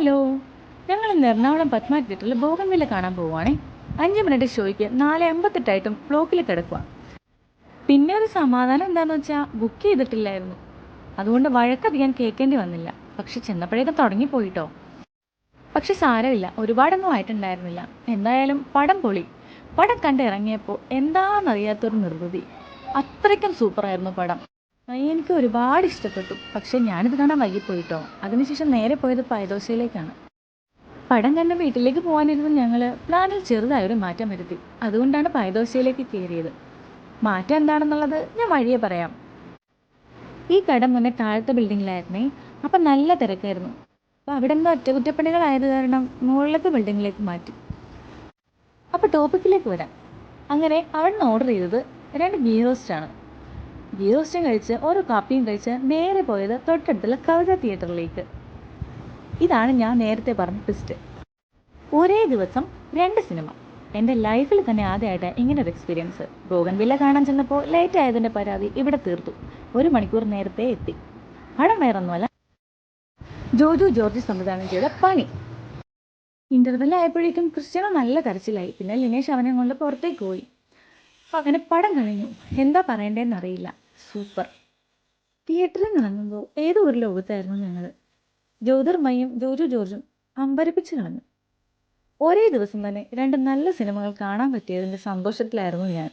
Hello, ഞങ്ങൾ ഇന്ന് എറണാകുളം പത്മ തിയേറ്ററിൽ ബോഗൻവില്ല കാണാൻ പോവുകയാണേ. 5 മിനിറ്റ് ഷോയ്ക്ക് 4:58 ബ്ലോക്കിൽ കിടക്കുക. പിന്നെ ഒരു സമാധാനം എന്താണെന്ന് വെച്ചാൽ ബുക്ക് ചെയ്തിട്ടില്ലായിരുന്നു. അതുകൊണ്ട് വഴക്കധികം കേൾക്കേണ്ടി വന്നില്ല. പക്ഷെ ചെന്നപ്പോഴേക്കും തുടങ്ങിപ്പോയിട്ടോ. പക്ഷെ സാരമില്ല, ഒരുപാടൊന്നും ആയിട്ടുണ്ടായിരുന്നില്ല. എന്തായാലും പടം പൊളി. പടം കണ്ട് ഇറങ്ങിയപ്പോൾ എന്താണെന്നറിയാത്തൊരു നിർവൃതി. അത്രയ്ക്കും സൂപ്പറായിരുന്നു പടം. എനിക്ക് ഒരുപാട് ഇഷ്ടപ്പെട്ടു. പക്ഷെ ഞാനിത് കാണാൻ വൈകിപ്പോയിട്ടോ. അതിനുശേഷം നേരെ പോയത് പൈതോസയിലേക്കാണ്. പടം കണ്ട് വീട്ടിലേക്ക് പോകാനിരുന്ന് ഞങ്ങൾ പ്ലാനിൽ ചെറുതായൊരു മാറ്റം വരുത്തി. അതുകൊണ്ടാണ് പൈതോസയിലേക്ക് കയറിയത്. മാറ്റം എന്താണെന്നുള്ളത് ഞാൻ വഴിയെ പറയാം. ഈ കട മുന്നേ താഴത്തെ ബിൽഡിങ്ങിലായിരുന്നേ. അപ്പം നല്ല തിരക്കായിരുന്നു. അപ്പോൾ അവിടെ നിന്ന് ഒറ്റകുറ്റപ്പണികളായത് കാരണം മുകളിലത്തെ ബിൽഡിങ്ങിലേക്ക് മാറ്റി. അപ്പോൾ ടോപ്പിക്കിലേക്ക് വരാം. അങ്ങനെ അവിടെ നിന്ന് ഓർഡർ ചെയ്തത് 2 ഗീ റോസ്റ്റാണ്. ഗീ റോസ്റ്റും കഴിച്ച് ഓരോ കാപ്പിയും കഴിച്ച് നേരെ പോയത് തൊട്ടടുത്തുള്ള കവിത തിയേറ്ററിലേക്ക്. ഇതാണ് ഞാൻ നേരത്തെ പറഞ്ഞ ട്വിസ്റ്റ്. ഒരേ ദിവസം 2 സിനിമ. എൻ്റെ ലൈഫിൽ തന്നെ ആദ്യമായിട്ട് ഇങ്ങനൊരു എക്സ്പീരിയൻസ്. ബോഗൻവില്ല കാണാൻ ചെന്നപ്പോൾ ലേറ്റ് ആയതിൻ്റെ പരാതി ഇവിടെ തീർത്തു. 1 മണിക്കൂർ നേരത്തെ എത്തി. പടം വേറൊന്നുമല്ല, ജോജു ജോർജ് സംവിധാനം ചെയ്ത പണി. ഇൻ്റർവെൽ ആയപ്പോഴേക്കും ക്രിസ്ത്യാനോ നല്ല കരച്ചിലായി. പിന്നെ ലിനേഷ് അവനെ കൊണ്ട് പുറത്തേക്ക് പോയി. അപ്പോൾ അങ്ങനെ പടം കഴിഞ്ഞു. എന്താ പറയണ്ടേന്ന് അറിയില്ല. സൂപ്പർ. തിയേറ്ററിൽ നിന്ന് ഇറങ്ങുമ്പോൾ ഏതോ ഒരു ലോകത്തായിരുന്നു ഞങ്ങൾ. ജ്യോതിർമയും ജോജു ജോർജും അമ്പരപ്പിച്ച് കളഞ്ഞു. ഒരേ ദിവസം തന്നെ 2 നല്ല സിനിമകൾ കാണാൻ പറ്റിയതിൻ്റെ സന്തോഷത്തിലായിരുന്നു ഞാൻ.